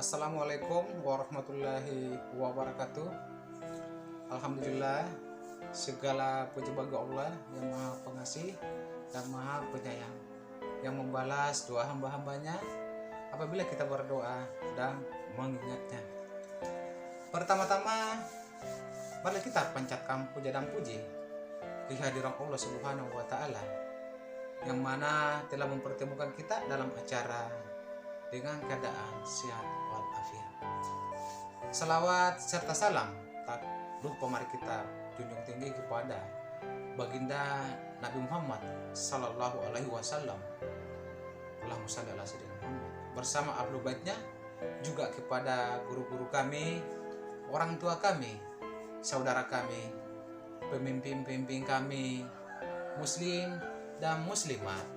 Assalamualaikum warahmatullahi wabarakatuh. Alhamdulillah, segala puji bagi Allah yang Maha Pengasih dan Maha Penyayang, yang membalas doa hamba-hambanya apabila kita berdoa dan mengingatnya. Pertama-tama, mari kita panjatkan puja dan puji kehadiran Allah Subhanahu wa Ta'ala, yang mana telah mempertemukan kita dalam acara dengan keadaan sehat walafiat. Salawat serta salam tak lupa mari kita junjung tinggi kepada baginda Nabi Muhammad Sallallahu Alaihi Wasallam. Allahumma shalli ala sayyidina Muhammad, bersama ahlu baitnya, juga kepada guru-guru kami, orang tua kami, saudara kami, pemimpin-pemimpin kami, muslim dan muslimat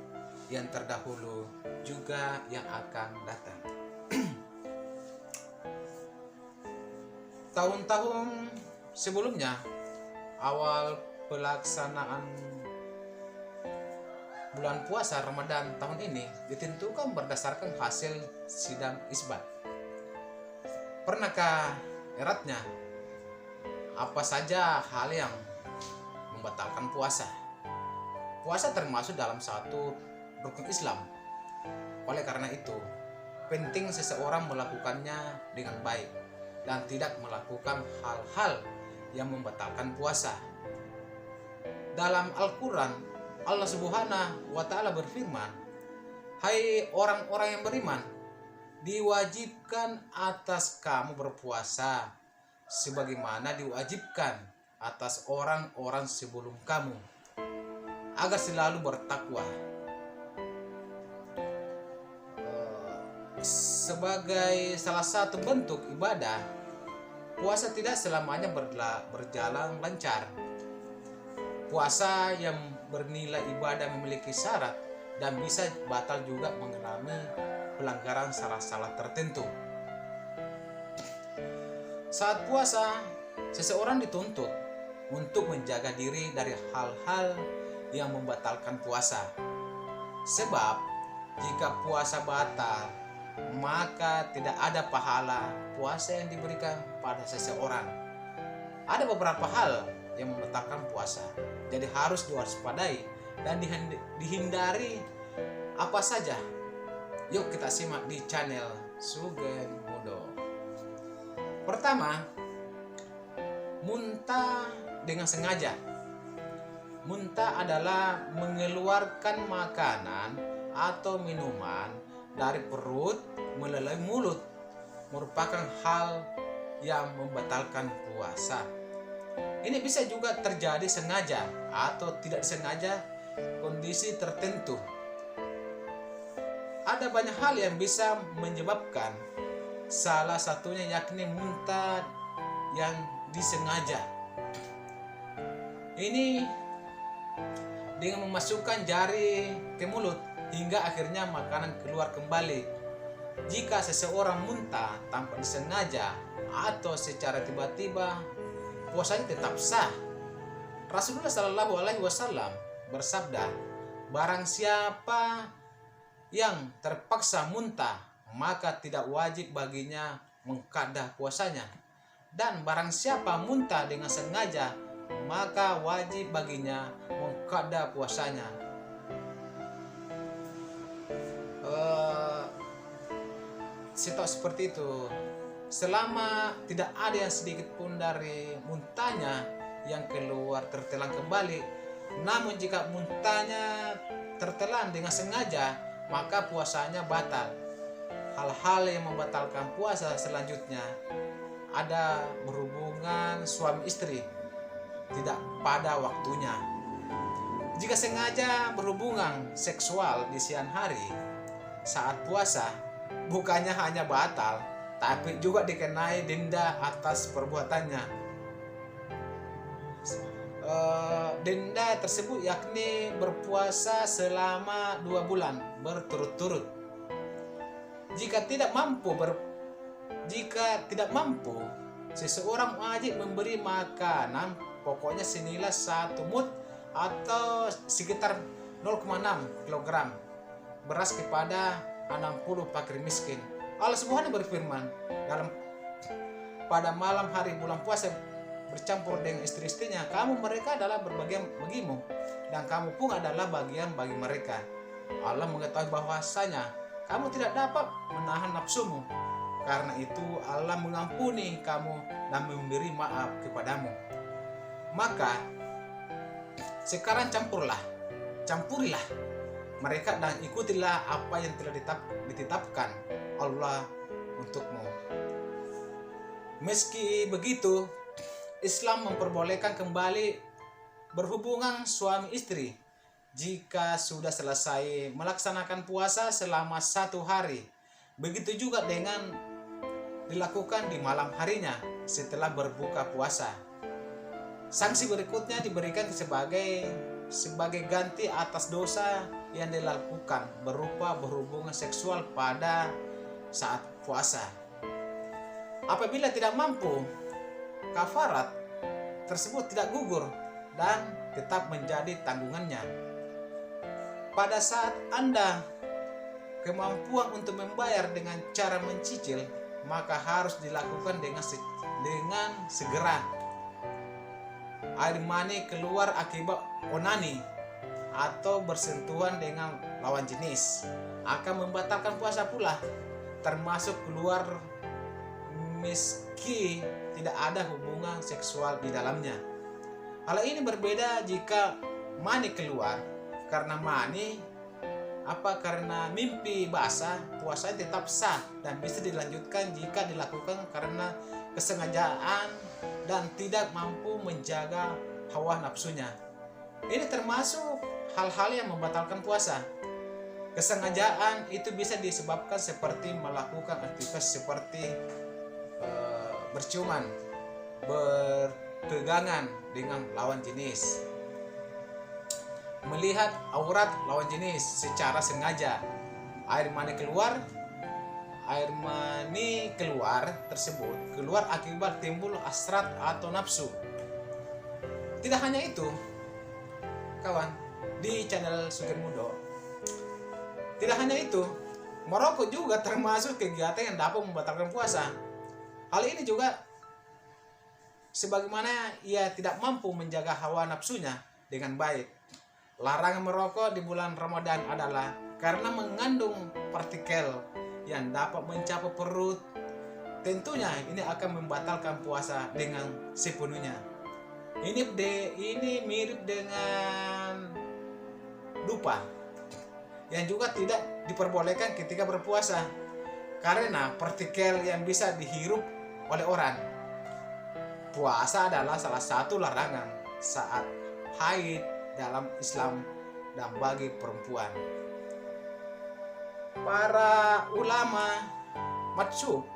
yang terdahulu juga yang akan datang. Tahun-tahun sebelumnya, awal pelaksanaan bulan puasa Ramadan tahun ini ditentukan berdasarkan hasil sidang isbat. Pernahkah eratnya apa saja hal yang membatalkan puasa? Puasa termasuk dalam satu rukun Islam. Oleh karena itu, penting seseorang melakukannya dengan baik dan tidak melakukan hal-hal yang membatalkan puasa. Dalam Al-Quran, Allah Subhanahu wa Ta'ala berfirman, "Hai orang-orang yang beriman, diwajibkan atas kamu berpuasa sebagaimana diwajibkan atas orang-orang sebelum kamu, agar selalu bertakwa." Sebagai salah satu bentuk ibadah, puasa tidak selamanya berjalan lancar. Puasa yang bernilai ibadah memiliki syarat dan bisa batal juga mengalami pelanggaran salah-salah tertentu. Saat puasa, seseorang dituntut untuk menjaga diri dari hal-hal yang membatalkan puasa. Sebab jika puasa batal, maka tidak ada pahala puasa yang diberikan pada seseorang. Ada beberapa hal yang membatalkan puasa, jadi harus diwaspadai dan dihindari apa saja. Yuk kita simak di channel Sugeng Mudo. Pertama, muntah dengan sengaja. Muntah adalah mengeluarkan makanan atau minuman dari perut melalui mulut, merupakan hal yang membatalkan puasa. Ini bisa juga terjadi sengaja atau tidak disengaja kondisi tertentu. Ada banyak hal yang bisa menyebabkan, salah satunya yakni muntah yang disengaja. Ini dengan memasukkan jari ke mulut hingga akhirnya makanan keluar kembali. Jika seseorang muntah tanpa disengaja atau secara tiba-tiba, puasanya tetap sah. Rasulullah Shallallahu Alaihi Wasallam bersabda, "Barang siapa yang terpaksa muntah, maka tidak wajib baginya mengqadha puasanya. Dan barang siapa muntah dengan sengaja, maka wajib baginya mengqadha puasanya." Setahu seperti itu, selama tidak ada yang sedikit pun dari muntahnya yang keluar tertelan kembali. Namun jika muntahnya tertelan dengan sengaja, maka puasanya batal. Hal-hal yang membatalkan puasa selanjutnya ada berhubungan suami istri tidak pada waktunya. Jika sengaja berhubungan seksual di siang hari saat puasa, bukannya hanya batal, tapi juga dikenai denda atas perbuatannya. Denda tersebut yakni berpuasa selama 2 bulan berturut-turut. Jika tidak mampu, seseorang wajib memberi makanan pokoknya senilai 1 mud atau sekitar 0,6 kg beras kepada 60 fakir miskin Allah Subhanahu berfirman dalam pada malam hari bulan puasa bercampur dengan istri-istrinya, kamu mereka adalah berbagian bagimu dan kamu pun adalah bagian bagi mereka. Allah mengetahui bahwasanya kamu tidak dapat menahan nafsumu. Karena itu Allah mengampuni kamu dan memberi maaf kepadamu. Maka sekarang campurilah mereka dan ikutilah apa yang telah ditetapkan Allah untukmu. Meski begitu, Islam memperbolehkan kembali berhubungan suami istri jika sudah selesai melaksanakan puasa selama 1 hari. Begitu juga dengan dilakukan di malam harinya setelah berbuka puasa. Sanksi berikutnya diberikan sebagai ganti atas dosa yang dilakukan berupa berhubungan seksual pada saat puasa. Apabila tidak mampu, kafarat tersebut tidak gugur dan tetap menjadi tanggungannya. Pada saat Anda kemampuan untuk membayar dengan cara mencicil, maka harus dilakukan dengan segera. Air mani keluar akibat onani atau bersentuhan dengan lawan jenis akan membatalkan puasa pula, termasuk keluar meski tidak ada hubungan seksual di dalamnya. Hal ini berbeda jika mani keluar karena karena mimpi basah, puasa tetap sah dan bisa dilanjutkan jika dilakukan karena kesengajaan dan tidak mampu menjaga hawa nafsunya. Ini termasuk hal-hal yang membatalkan puasa. Kesengajaan itu bisa disebabkan seperti melakukan aktivitas seperti berciuman, berpegangan dengan lawan jenis, melihat aurat lawan jenis secara sengaja. Air mani keluar tersebut keluar akibat timbul hasrat atau nafsu. Tidak hanya itu, kawan, di channel Sugeng Mundo, tidak hanya itu, merokok juga termasuk kegiatan yang dapat membatalkan puasa. Hal ini juga sebagaimana ia tidak mampu menjaga hawa nafsunya dengan baik. Larangan merokok di bulan Ramadan adalah karena mengandung partikel yang dapat mencapai perut. Tentunya ini akan membatalkan puasa dengan sepenuhnya. Ini mirip dengan dupa yang juga tidak diperbolehkan ketika berpuasa karena partikel yang bisa dihirup oleh orang. Puasa adalah salah satu larangan saat haid dalam Islam dan bagi perempuan. Para ulama mazhab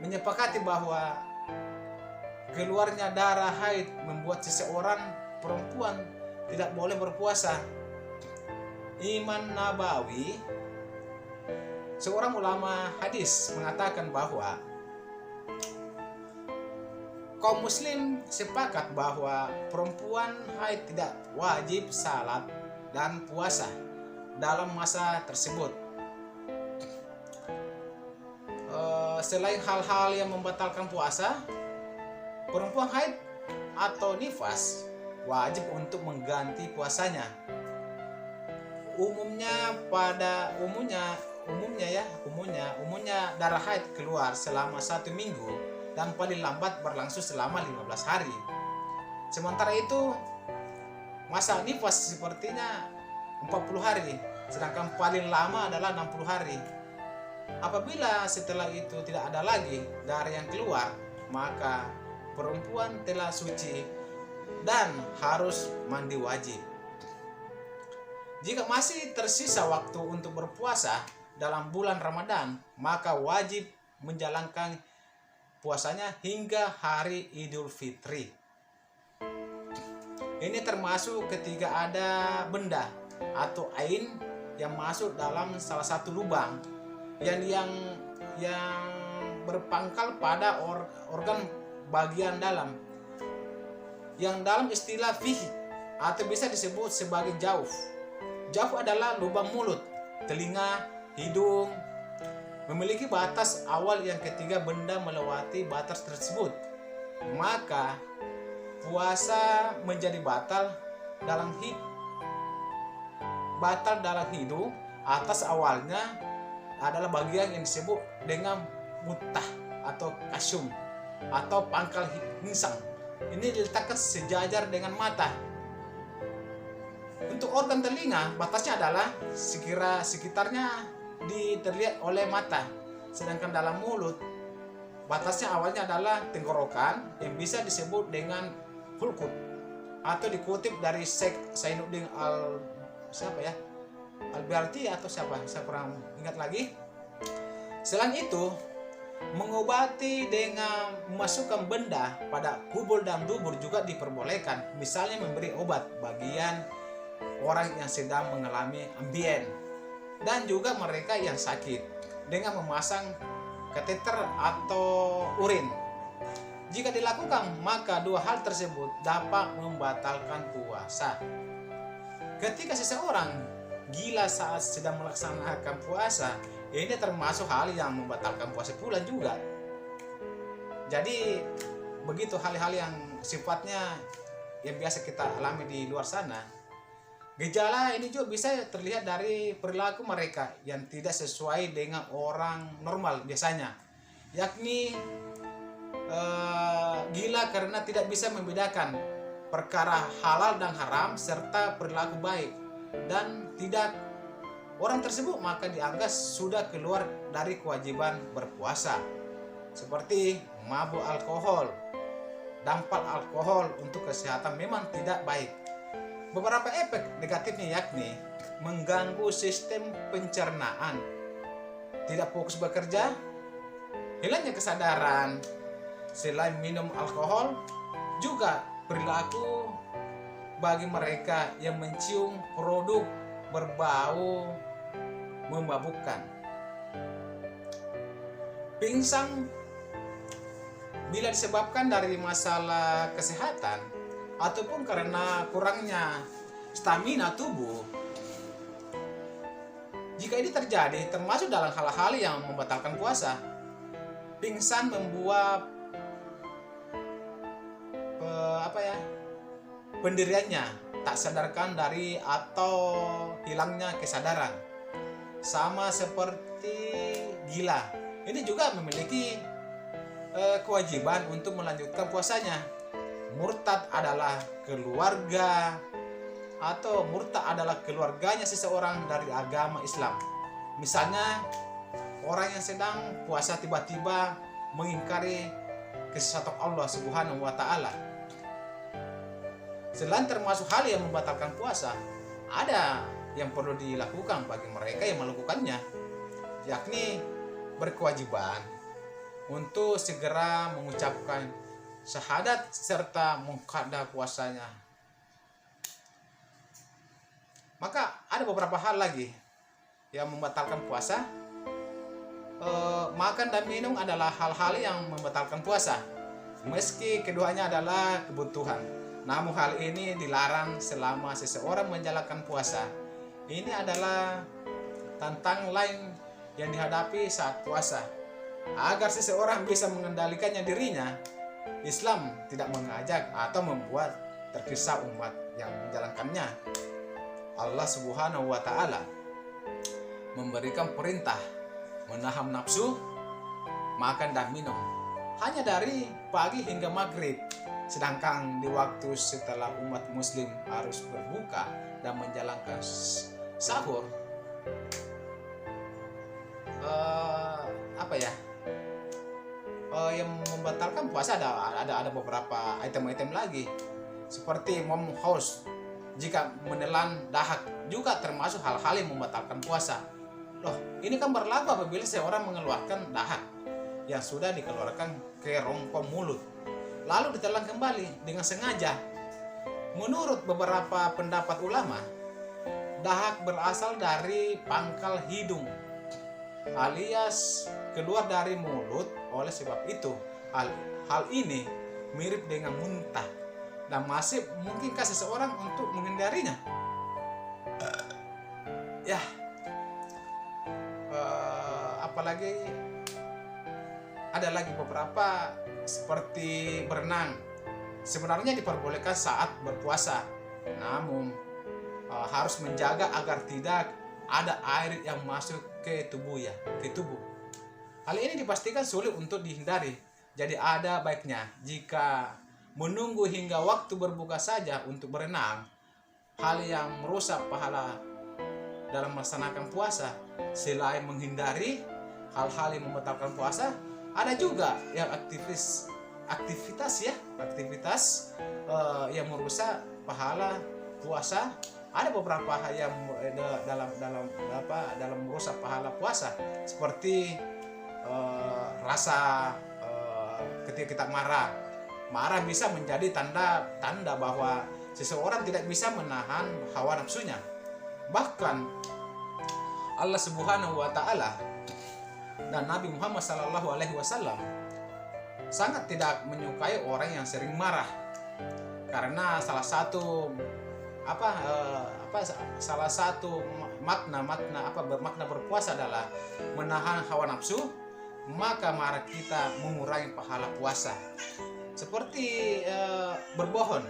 menyepakati bahwa keluarnya darah haid membuat seseorang perempuan tidak boleh berpuasa. Imam Nabawi, seorang ulama hadis, mengatakan bahwa kaum muslim sepakat bahwa perempuan haid tidak wajib salat dan puasa dalam masa tersebut. Selain hal-hal yang membatalkan puasa, perempuan haid atau nifas wajib untuk mengganti puasanya. Umumnya darah haid keluar selama 1 minggu dan paling lambat berlangsung selama 15 hari. Sementara itu masa nifas sepertinya 40 hari, sedangkan paling lama adalah 60 hari. Apabila setelah itu tidak ada lagi darah yang keluar, maka perempuan telah suci dan harus mandi wajib. Jika masih tersisa waktu untuk berpuasa dalam bulan Ramadan, maka wajib menjalankan puasanya hingga hari Idul Fitri. Ini termasuk ketika ada benda atau ain yang masuk dalam salah satu lubang yang berpangkal pada organ bagian dalam, yang dalam istilah fikih atau bisa disebut sebagai jauf. Jauf adalah lubang mulut, telinga, hidung, memiliki batas awal yang ketika benda melewati batas tersebut, maka puasa menjadi batal dalam hidup atas awalnya adalah bagian yang disebut dengan mutah atau kasum atau pangkal insang. Ini diletakkan sejajar dengan mata. Untuk organ telinga, batasnya adalah sekitarnya terlihat oleh mata. Sedangkan dalam mulut, batasnya awalnya adalah tenggorokan yang bisa disebut dengan hulkut, atau dikutip dari Syekh Zainuddin Alberti atau siapa, saya kurang ingat lagi. Selain itu, mengobati dengan memasukkan benda pada kubul dan dubur juga diperbolehkan. Misalnya memberi obat bagian orang yang sedang mengalami ambien dan juga mereka yang sakit dengan memasang kateter atau urin. Jika dilakukan, maka dua hal tersebut dapat membatalkan puasa. Ketika seseorang gila saat sedang melaksanakan puasa, ini termasuk hal yang membatalkan puasa pula juga. Jadi begitu hal-hal yang sifatnya yang biasa kita alami di luar sana. Gejala ini juga bisa terlihat dari perilaku mereka yang tidak sesuai dengan orang normal biasanya, yakni gila karena tidak bisa membedakan perkara halal dan haram serta perilaku baik dan tidak. Orang tersebut maka dianggap sudah keluar dari kewajiban berpuasa, seperti mabuk alkohol. Dampak alkohol untuk kesehatan memang tidak baik. Beberapa efek negatifnya yakni mengganggu sistem pencernaan, tidak fokus bekerja, hilangnya kesadaran. Selain minum alkohol, juga perilaku bagi mereka yang mencium produk berbau memabukkan. Pingsan bila disebabkan dari masalah kesehatan ataupun karena kurangnya stamina tubuh. Jika ini terjadi, termasuk dalam hal-hal yang membatalkan puasa. Pingsan membuat pendiriannya tak sadarkan dari atau hilangnya kesadaran, sama seperti gila. Ini juga memiliki kewajiban untuk melanjutkan puasanya. Murtad adalah keluarga atau murtad adalah keluarganya seseorang dari agama Islam. Misalnya orang yang sedang puasa tiba-tiba mengingkari kesesatan Allah Subhanahu wa taala. Selain termasuk hal yang membatalkan puasa, ada yang perlu dilakukan bagi mereka yang melakukannya, yakni berkewajiban untuk segera mengucapkan syahadat serta mengqada puasanya. Maka ada beberapa hal lagi yang membatalkan puasa. Makan dan minum adalah hal-hal yang membatalkan puasa, meski keduanya adalah kebutuhan. Namun hal ini dilarang selama seseorang menjalankan puasa. Ini adalah tantangan lain yang dihadapi saat puasa. Agar seseorang bisa mengendalikannya dirinya, Islam tidak mengajak atau membuat tergesa umat yang menjalankannya. Allah Subhanahu wa taala memberikan perintah menahan nafsu, makan dan minum hanya dari pagi hingga maghrib. Sedangkan di waktu setelah umat muslim harus berbuka dan menjalankan sahur, yang membatalkan puasa ada beberapa item-item lagi, seperti mom haus. Jika menelan dahak juga termasuk hal-hal yang membatalkan puasa. Loh, ini kan berlaku apabila seorang mengeluarkan dahak yang sudah dikeluarkan ke rongkong mulut, lalu ditelan kembali dengan sengaja. Menurut beberapa pendapat ulama, dahak berasal dari pangkal hidung alias keluar dari mulut. Oleh sebab itu, hal ini mirip dengan muntah dan masih mungkinkah seseorang untuk menghindarinya? apalagi ada lagi beberapa seperti berenang. Sebenarnya diperbolehkan saat berpuasa, namun harus menjaga agar tidak ada air yang masuk ke tubuh. Hal ini dipastikan sulit untuk dihindari. Jadi ada baiknya jika menunggu hingga waktu berbuka saja untuk berenang, hal yang merusak pahala dalam melaksanakan puasa. Selain menghindari hal-hal yang membatalkan puasa, ada juga yang aktivitas yang merusak pahala puasa. Ada beberapa hal yang dalam merusak pahala puasa, seperti rasa ketika kita marah bisa menjadi tanda bahwa seseorang tidak bisa menahan hawa nafsunya. Bahkan Allah Subhanahu wa taala dan Nabi Muhammad sallallahu alaihi wasallam sangat tidak menyukai orang yang sering marah, karena salah satu makna berpuasa adalah menahan hawa nafsu. Maka marah kita mengurangi pahala puasa. Seperti berbohong,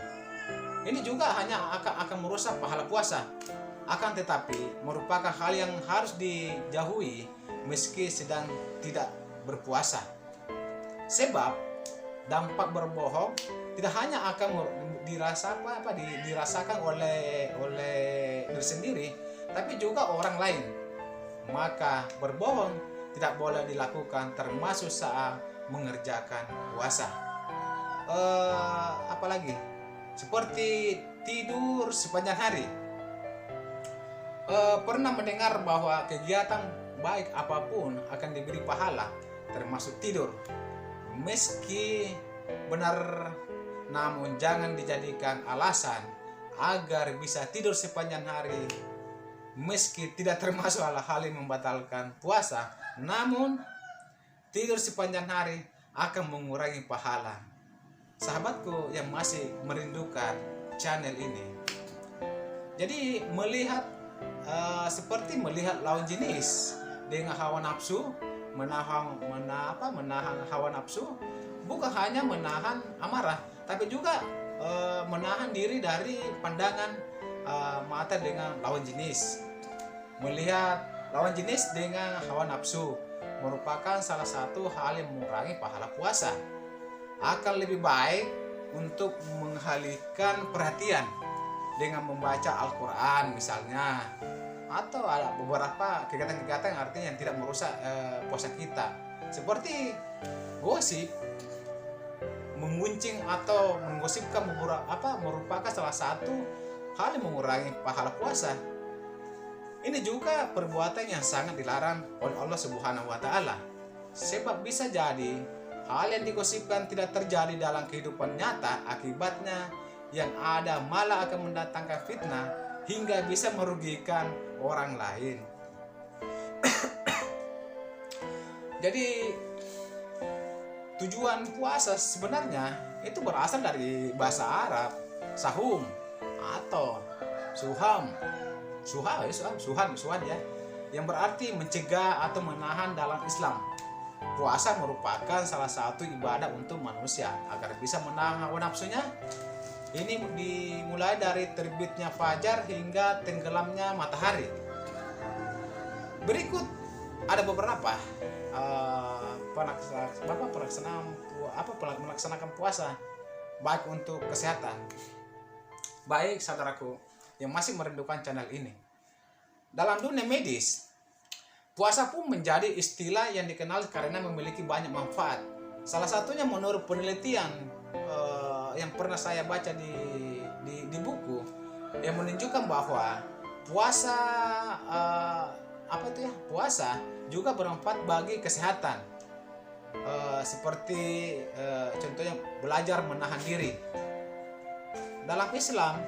ini juga hanya akan merusak pahala puasa, akan tetapi merupakan hal yang harus dijauhi meski sedang tidak berpuasa. Sebab dampak berbohong tidak hanya akan dirasakan oleh diri sendiri, tapi juga orang lain. Maka berbohong tidak boleh dilakukan, termasuk saat mengerjakan puasa. Apalagi seperti tidur sepanjang hari. Pernah mendengar bahwa kegiatan baik apapun akan diberi pahala, termasuk tidur. Meski benar, namun jangan dijadikan alasan agar bisa tidur sepanjang hari. Meski tidak termasuk hal-hal yang membatalkan puasa, namun tidur sepanjang hari akan mengurangi pahala. Sahabatku yang masih merindukan channel ini, jadi seperti melihat lawan jenis dengan hawa nafsu, menahan hawa nafsu, bukan hanya menahan amarah, tapi juga menahan diri dari pandangan mata dengan lawan jenis. Melihat lawan jenis dengan hawa nafsu merupakan salah satu hal yang mengurangi pahala puasa. Akan lebih baik untuk mengalihkan perhatian dengan membaca Al-Quran misalnya, atau ada beberapa kegiatan-kegiatan artinya yang tidak merusak puasa kita, seperti gosip, menguncing atau menggosipkan merupakan salah satu hal yang mengurangi pahala puasa. Ini juga perbuatan yang sangat dilarang oleh Allah Subhanahu wa taala. Sebab bisa jadi hal yang digosipkan tidak terjadi dalam kehidupan nyata, akibatnya yang ada malah akan mendatangkan fitnah hingga bisa merugikan orang lain. Jadi tujuan puasa sebenarnya itu berasal dari bahasa Arab sahum atau suham ya, yang berarti mencegah atau menahan dalam Islam. Puasa merupakan salah satu ibadah untuk manusia agar bisa menahan hawa nafsunya. Ini dimulai dari terbitnya fajar hingga tenggelamnya matahari. Berikut ada beberapa melaksanakan puasa baik untuk kesehatan. Baik saudaraku yang masih merindukan channel ini, dalam dunia medis, puasa pun menjadi istilah yang dikenal karena memiliki banyak manfaat. Salah satunya menurut penelitian yang pernah saya baca di buku, yang menunjukkan bahwa puasa puasa juga bermanfaat bagi kesehatan, seperti contohnya belajar menahan diri. Dalam Islam,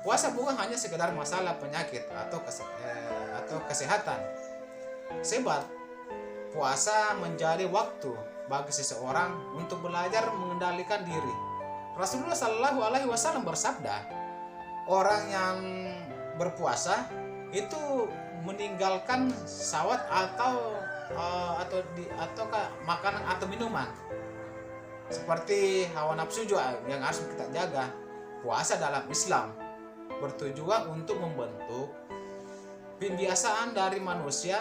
puasa bukan hanya sekedar masalah penyakit atau kesehatan. Sebab puasa menjadi waktu bagi seseorang untuk belajar mengendalikan diri. Rasulullah Shallallahu Alaihi Wasallam bersabda, orang yang berpuasa itu meninggalkan syahwat atau ataukah makanan atau minuman. Seperti hawa nafsu juga yang harus kita jaga. Puasa dalam Islam bertujuan untuk membentuk pembiasaan dari manusia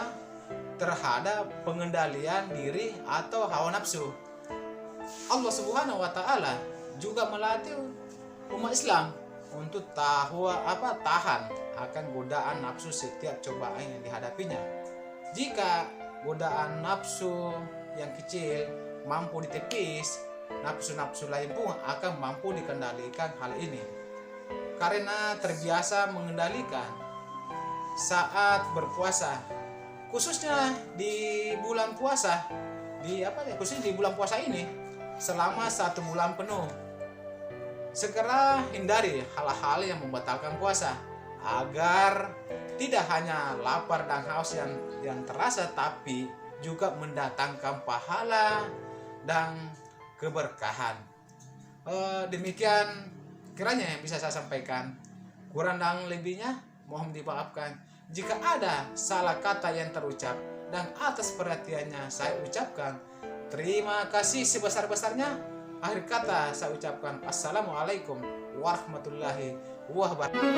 terhadap pengendalian diri atau hawa nafsu. Allah Subhanahu wa taala juga melatih umat Islam untuk tahan akan godaan nafsu setiap cobaan yang dihadapinya. Jika godaan nafsu yang kecil mampu ditepis, nafsu-nafsu lain pun akan mampu dikendalikan hal ini. Karena terbiasa mengendalikan saat berpuasa, khususnya di bulan puasa, khususnya di bulan puasa ini selama 1 bulan penuh. Segera hindari hal-hal yang membatalkan puasa agar tidak hanya lapar dan haus yang terasa, tapi juga mendatangkan pahala dan keberkahan. Demikian kiranya yang bisa saya sampaikan. Kurang dan lebihnya mohon dimaafkan. Jika ada salah kata yang terucap dan atas perhatiannya saya ucapkan terima kasih sebesar-besarnya. Akhir kata saya ucapkan Assalamualaikum warahmatullahi wabarakatuh.